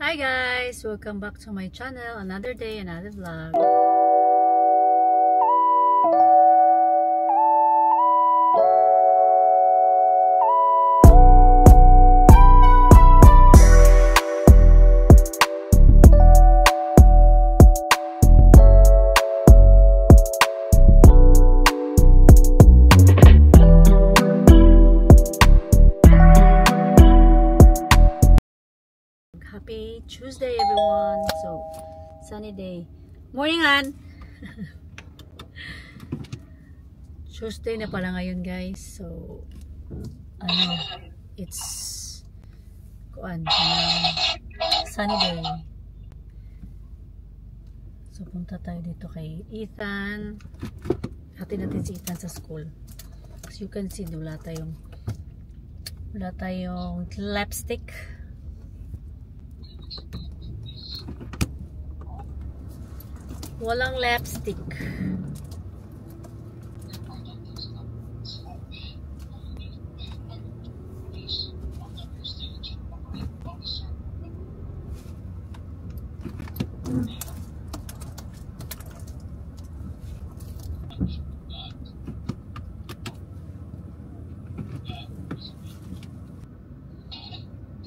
Hi guys! Welcome back to my channel. Another day, another vlog. Happy Tuesday everyone. So, sunny day. Morning Han! Tuesday na pala ngayon guys. So, it's sunny day. So, punta tayo dito kay Ethan. Hatid natin si Ethan sa school. As you can see, wala tayong lipstick. Walang lipstick.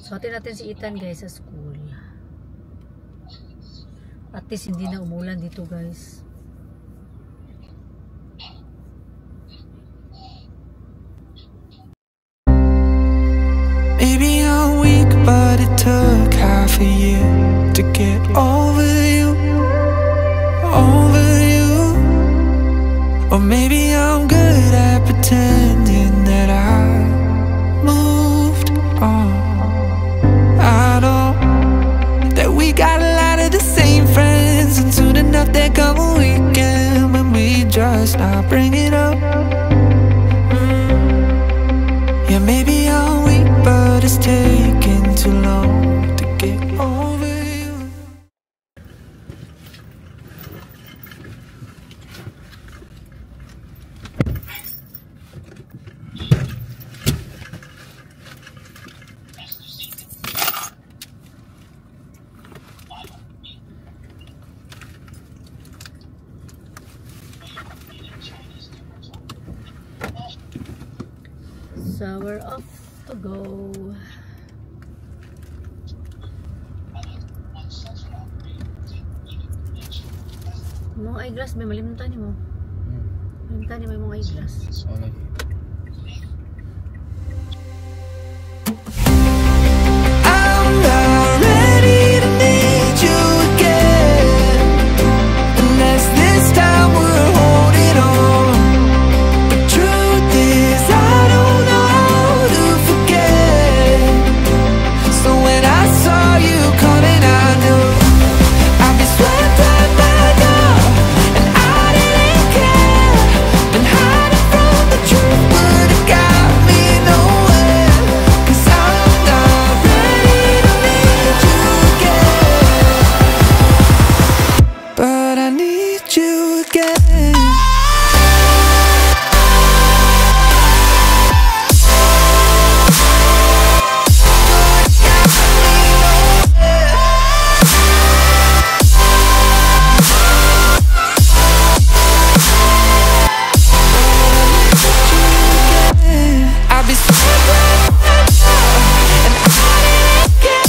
So, atin natin si Ethan guys sa school. At least hindi na umulan dito guys. Maybe I'm weak, but it took half a year to get over you. Or maybe I'm good at pretending that I moved on. I know that we got a lot of the same friends, and soon enough there come a weekend when we just not bring it up. Yeah, maybe I'm weak, but it's taking too long to get over you. So we're off to go. Mga eyeglass, may malimutan ni mo. Malimutan ni may mga eyeglass. I'm not ready to need you again, unless this time we're holding on. The truth is I don't know how to forget. So when I saw you coming, I knew I'd be swept right back up, and I didn't care. Been hiding from the truth, but it got me nowhere. 'Cause I'm not ready to need you again, but I need you again. I'll be swept right back up, and I didn't care.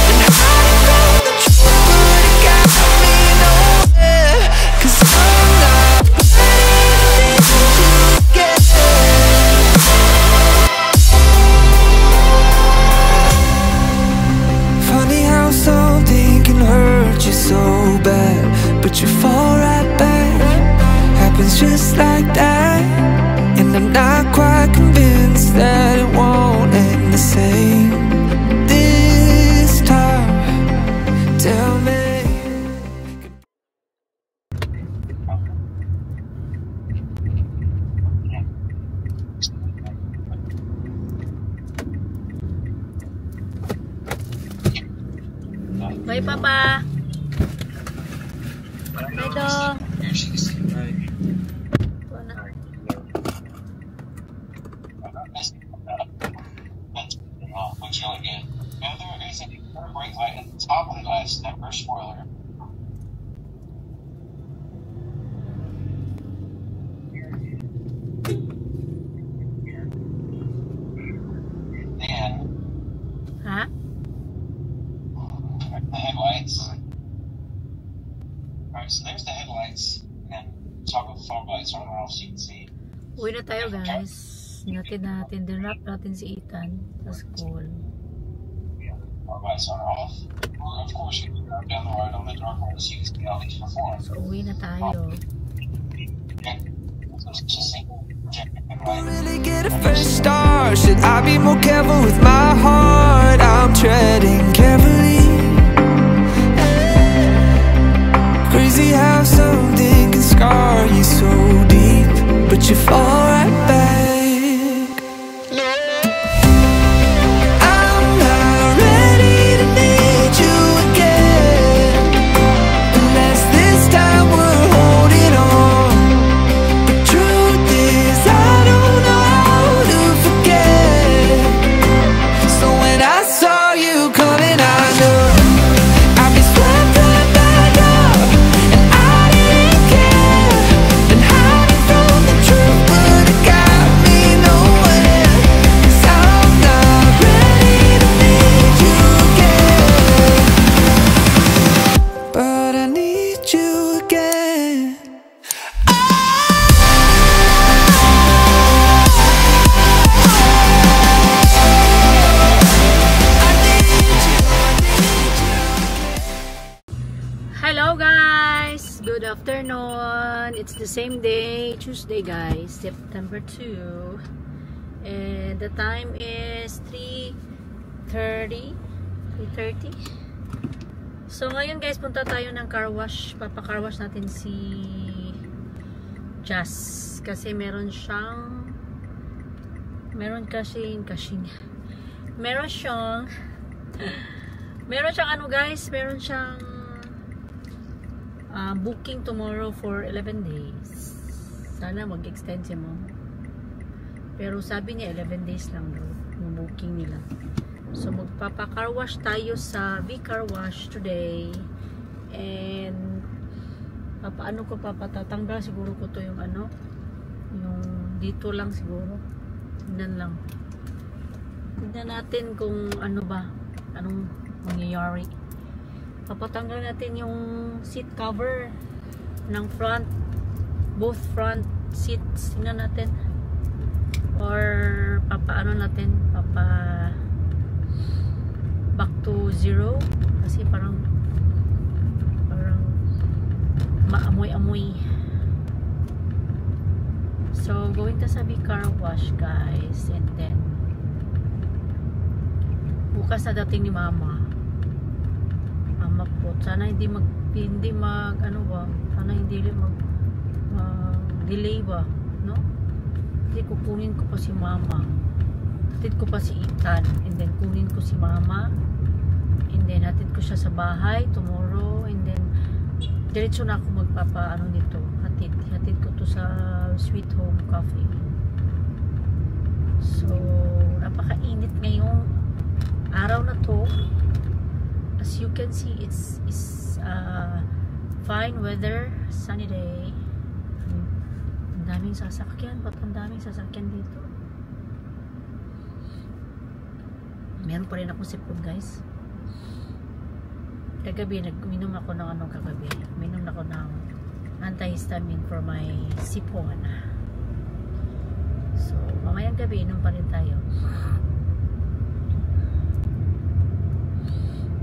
Been hiding from the truth, but it got me nowhere. 'Cause I'm not ready to need you again. Funny how something can hurt you so bad, but you fall right back. Happens just like that. And I'm not quite convinced that it won't end the same this time. Tell me. Bye Papa. Bye Do. Which again, now there is a great light at the top of the glass, never a spoiler. Then Ha? the headlights. Alright, so there's the headlights, and then toggle the fog lights on and off so you can see. Uwi na tayo guys. Natin dinrap natin si Ethan sa school. Fog lights on and off. Of course, you can drive down the road on the dark road so you can see how these perform. So uwi na tayo. It's just single projector Don't headlight. really get a fresh start. Should I be more careful with my heart? I'm treading carefully. Crazy how something can scar you so deep, but you fall right back. I'm not ready to need you again, unless this time we're holding on. The truth is I don't know how to forget. So when I saw you coming, I knew I'd be swept right back up, and I didn't care. Been hiding from the truth, but it got me nowhere. 'Cause I'm not ready to need you again, but I need you again. Hello guys! Good afternoon! It's the same day, Tuesday guys, September 2. And the time is 3:30. So ngayon guys, punta tayo ng car wash. Papa-car wash natin si Jazz. Kasi meron siyang ano guys, meron siyang booking tomorrow for 11 days. Sana mag-extend siya mo. Pero sabi niya 11 days lang daw yung booking nila. So magpapa-car wash tayo sa V-Car Wash today. And papatatanggal siguro ko to yung ano, yung dito lang siguro. Tignan lang. Tignan natin kung ano ba, anong mangyayari. Papatanggal natin yung seat cover ng front, both front seats. Tingnan natin, or papaano natin, back to zero, kasi parang maamoy-amoy. So going to sa V-Car Wash guys, and then bukas na dating ni mama po. Sana hindi mag delay ba, no? Hindi, kukunin ko pa si mama, hatid ko pa si Ethan, and then kunin ko si mama, and then hatid ko siya sa bahay tomorrow, and then diretso na ako magpapaano nito, hatid ko to sa Sweet Home Coffee. So napakainit ngayong araw na to. As you can see, it's fine weather, sunny day. Ang daming sasakyan. Ba't ang daming sasakyan dito? Meron pa rin akong sipon guys. Kagabi, nagminom ako ng kagabi. Minom ako ng antihistamine for my sipon. So, mamayang gabi, inom pa rin tayo.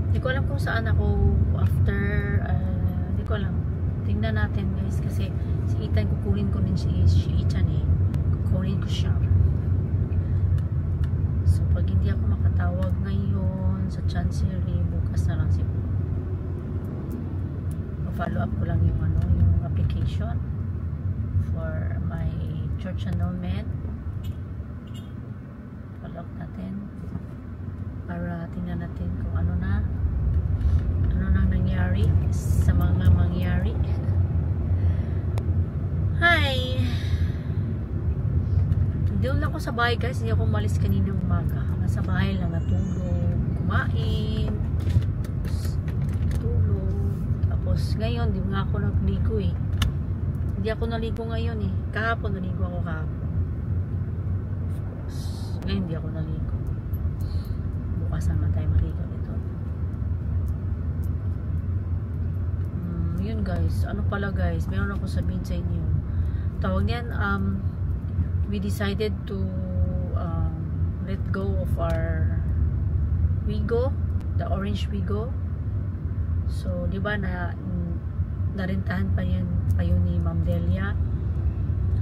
Hindi ko alam kung saan ako after, hindi ko alam. Tingnan natin guys, kasi si Ethan, kukunin ko din si Ethan eh. Kukunin ko siya. So pag hindi ako makatawag ngayon sa Chancery, bukas na lang siguro. Follow up ko lang yung yung application for my church annulment. Follow up natin para tingnan natin kung ano nang nangyari sa mga mangyari. Hi! Doon lang ako sa bahay guys, hindi ako umalis kaninang umaga. Nasa bahay lang, natulog, kumain, ngayon, di nga ako nagligo eh. Hindi ako naligo ngayon eh. Kahapon naligo ako kahapon. Of course. Ngayon hindi ako naligo. Bukas naman tayo maligo nito. Yun guys. Ano pala guys, meron ako sabihin sa inyo. Tawag niyan, we decided to let go of our Wigo, the orange Wigo. So, di ba narentahan pa yun ni Ma'am Delia.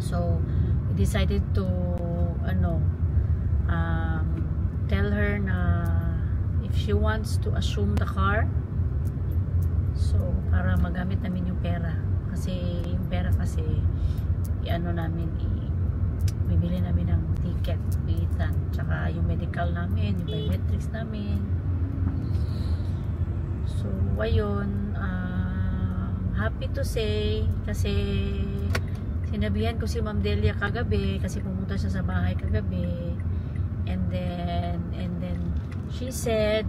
So, we decided to tell her na if she wants to assume the car, so para magamit namin yung pera, kasi yung pera kasi bibili namin ng ticket, bitan, tsaka yung medical namin, yung biometrics namin. So ayun, happy to say, kasi sinabihan ko si Ma'am Delia kagabi, kasi pumunta siya sa bahay kagabi, and then she said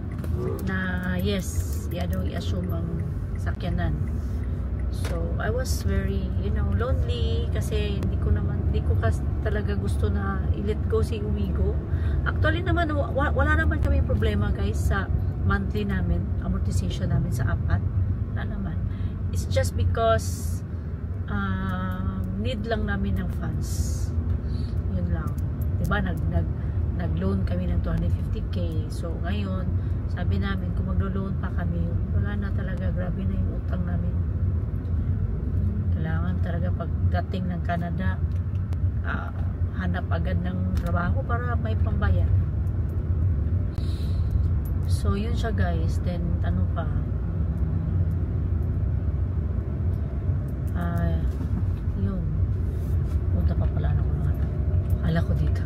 na yes, i-assume ang sakyanan. So I was very lonely, kasi hindi ko talaga gusto na i-let go si Wigo. Actually naman wala naman kami problema guys sa monthly namin, amortization namin sa apat. Wala naman. It's just because need lang namin ng funds. Yun lang. Diba nag-loan kami ng 250k. So ngayon, sabi namin kung maglo-loan pa kami, wala na talaga, grabe na yung utang namin. Kailangan talaga pagdating ng Canada, hanap agad ng trabaho para may pambayad. So yun siya guys. Then ano pa, yun, punta pa pala ako ng ala ko dito.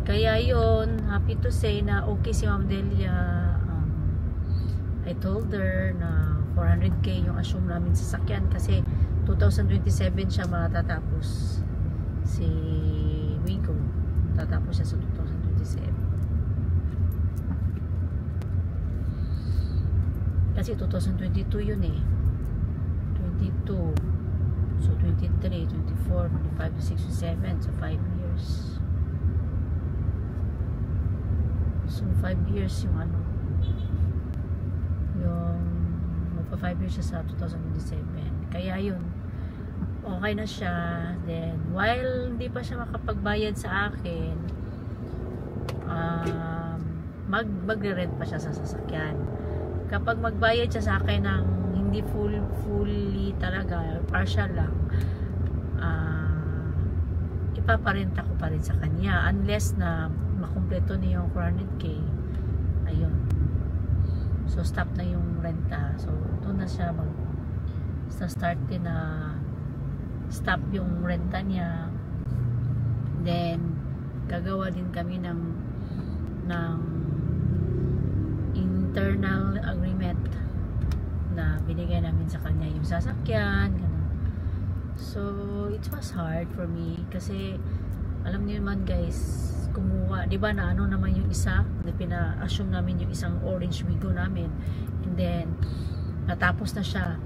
Kaya yun, happy to say na okay si Ma'am Delia. I told her na 400k yung assume namin sa sakyan, kasi 2027 siya matatapos si Wigo. Tatapos siya sa 2027. Kasi 2022 yun eh. 22. So 23, 24, 25, 26, 27. So 5 years. So 5 years yung yung magpa 5 years siya sa 2027. Kaya yun, okay na siya. Then while hindi pa siya makapagbayad sa akin, magre-rent pa siya sa sasakyan. Kapag magbayad siya sa akin ng hindi fully talaga, partial lang, ipaparenta ko pa rin sa kanya unless na makumpleto niya yung 400k. Ayun. So stop na yung renta. So doon na siya start din na stop yung renta niya. Then gagawa din kami ng internal agreement na binigay namin sa kanya yung sasakyan, ganun. So it was hard for me kasi alam niyo naman guys, kumuha, di ba na naman yung isa, na pina-assume namin yung isang orange Wigo namin, and then natapos na siya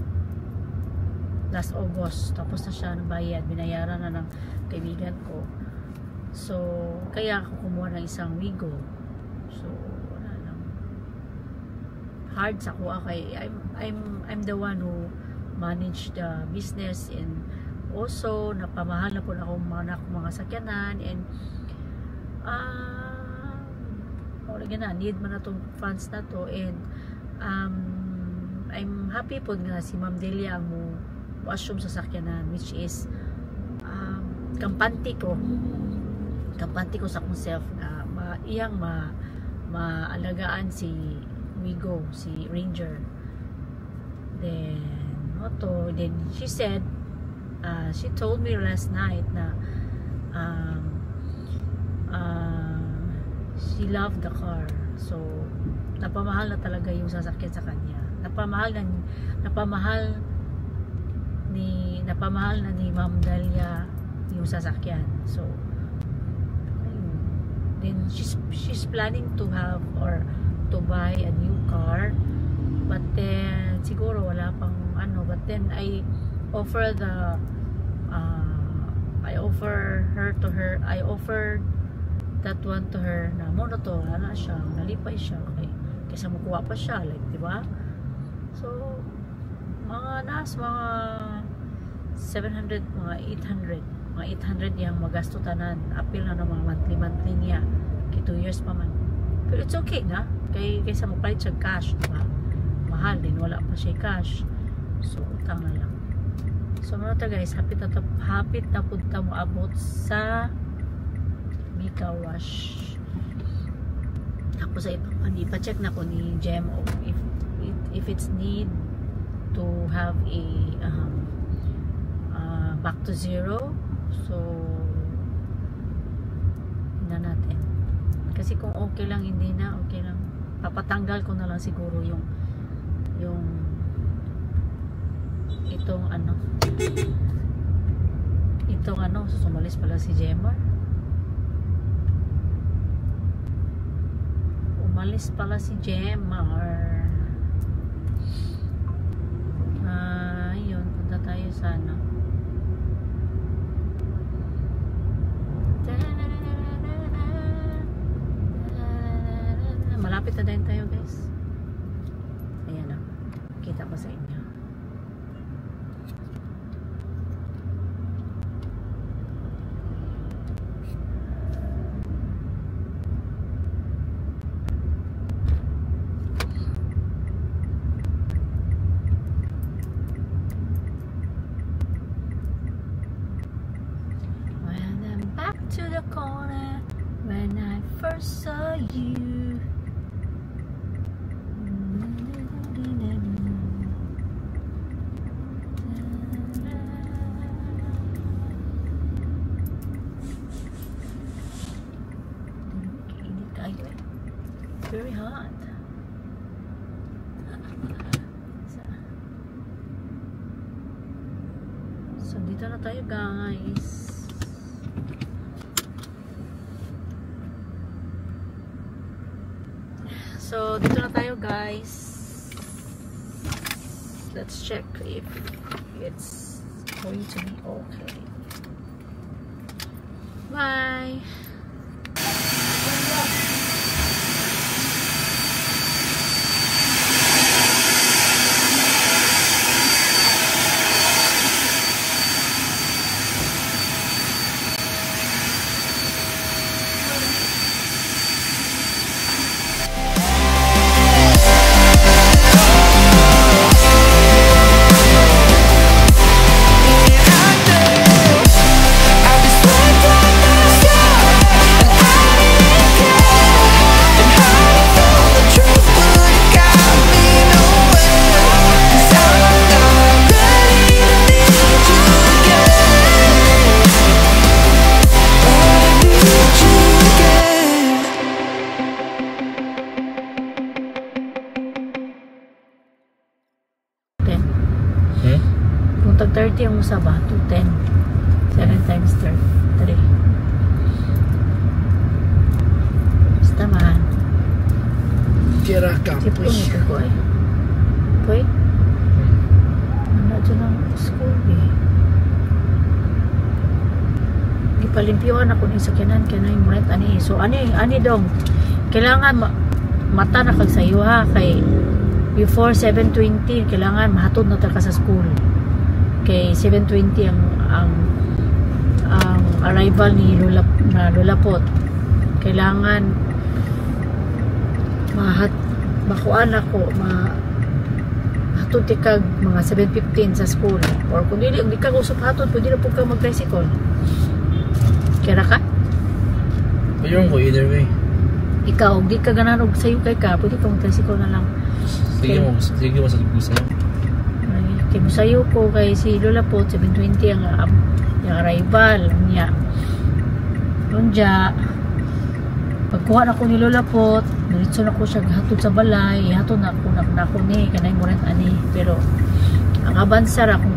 last August, tapos na siya ng bayad, binayaran na ng kaibigan ko. So kaya ako kumuha ng isang Wigo. So wala lang, hard sa kuha kay I'm the one who manage the business, and also napamahal na po ako mga sakyanan, and need man na itong funds na to, and I'm happy po nga si Ma'am Delia ang assume sa sakyanan, which is kampante ko sa akong self na maalagaan si Wigo, si Ranger. Then she said, she told me last night na she loved the car. So napamahal na talaga yung sasakyan sa kanya. Napamahal na ni Ma'am Delia yung sasakyan. So then she's planning to have or to buy a new car, but then siguro wala pang But then I offer the I offered that one to her na mo na to, na siya, nalipay siya, okay, kaysa makuha pa siya, like, diba? So mga 700, mga 800 yung magasto tanan, apil na ng mga monthly niya, kay 2 years pa man, pero it's okay na, kaysa mapalit siya cash, diba? Mahal din, wala pa siya cash, so utang na lang. So mga ta guys, hapit na punta mo abot sa Mika Wash. Tapos ay pa-check na ko ni Jem if it's need to have a back to zero. So na natin. Kasi kung okay lang, hindi na okay lang. Papatanggal ko na lang siguro yung itong susumalis pala si Jemar. Umalis pala si Jemar. Yun, punta tayo sa malapit na din tayo guys. Ayan na, kita ko sa inyo. To the corner when I first saw you. Very hot. So dito na tayo guys. So, dito na tayo guys. Let's check if it's going to be okay. Bye! Tag 30 ang usaba, 210. 7 times 3. Basta man. Kira campus. Sipon ito ko eh. Koy? Ano dyan ang school eh. Ipalimpyohan ako ng sakyanan kaya yung rent ani. So ani dong. Kailangan mata na kagsayo ha. Kay before 7:20 kailangan mahatod na ka sa school. Kay 7:20 ang arrival ni Lulapot. Kailangan makuan ako mahatod kag mga 7:15 sa school, or kung di ka usap hatod pwede na po ka mag-tricycle. Kira ka? Ayun ko either way. Ikaw, di ka ganan og sayo kay ka, pwede ka mag-tricycle na lang. Sige mo sa gusto. Kay musayo ko kay si Lola po 7:20 ang arrival niya. Lunja pagkuha na ko ni Lola po, diretso na ko siya hatod sa balay, hatod na ko ni kanay mo rin ani. Pero ang abansara kung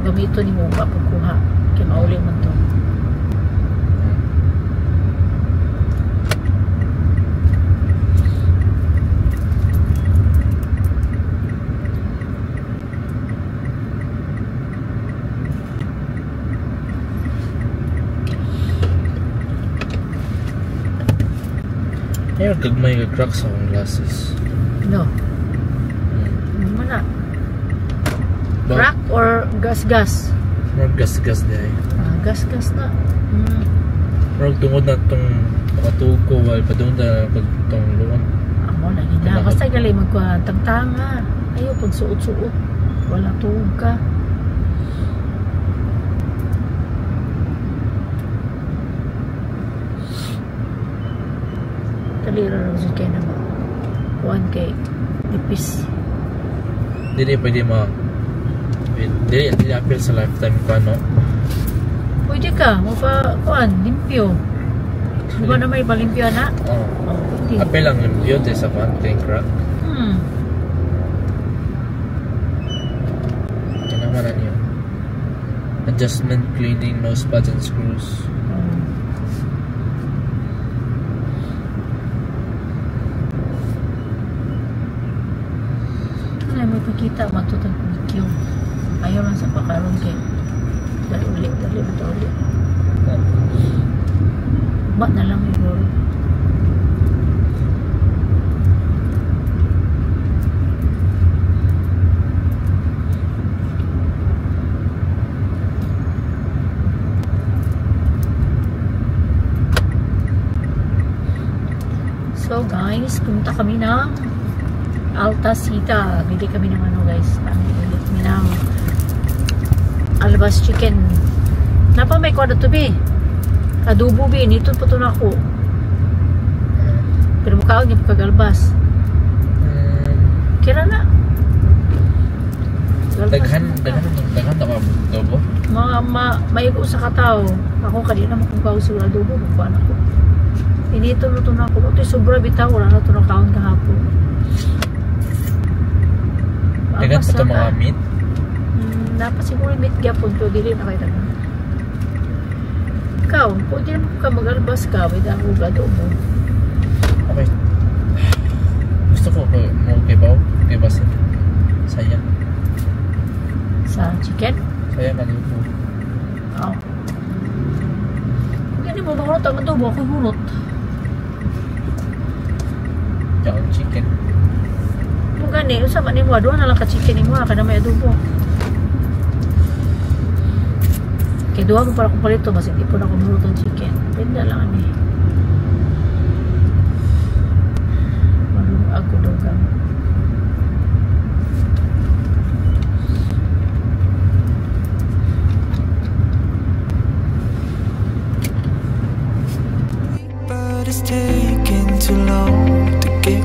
gamito ni mo pagkuha kay mauli man to. Kagmay ka crack sa akong glasses. No. Ano man na? Crack or gas-gas? More gas-gas di ay. Gas-gas na. Pero tungod na itong makatugog ko while padung na itong luwan. Amo lagi na. Basta gali magtangtanga. Ayaw pag suot-suot. Walang tuog ka. Talira lang siya kayo naman. 1K. Ipis. Dili pwede Dili appeal sa lifetime ko ano. Pwede ka. Kuan, limpyo. Di ba na may palimpyo na? Oo. Pwede. Appeal lang yun sa fan, clean crack. Yan naman na niyo. Adjustment, cleaning, nose pads and screws. Ay, may pakita matutang video. Ayaw lang sa pakaroon kay dali ulit. Ba na lang siguro. So guys, pumunta kami ng Altasita. Bili kami ng ano guys. Bili kami ng Albas chicken. Napa may kwada to be? Adobo be. Nito pa to na ako. Pero mukhaon niya pagkagalbas. Kira na. Daghan na ka adobo? Maigo sa katao. Ako kanina makukaw sa adobo. Magpaan ako. Inito na to na ako. Ito sobra bitaw. Wala na to na kaon kahapon. Daghan pa ito mga meat? Dapat siguro meat gyapon. Pero dili na kayo taga. Ikaw, pwede naman ka mag-albas ka. Wait ang adobo. Okay. Gusto ko mo kibaw. Kibasin. Sayang. Sa chicken? Sayang adobo. Oo. Hindi mo makulot ang adobo. Ako hulot. Tsaka chicken. Kung gani, usap ni mo. Doon na lang ka chicken ni mo. Kada may adobo. Kaya doon ko para kong palito. Mas hindi po na kumulot ang chicken. Pinda lang ani. Marunong ako daw ka. But it's taking too long to get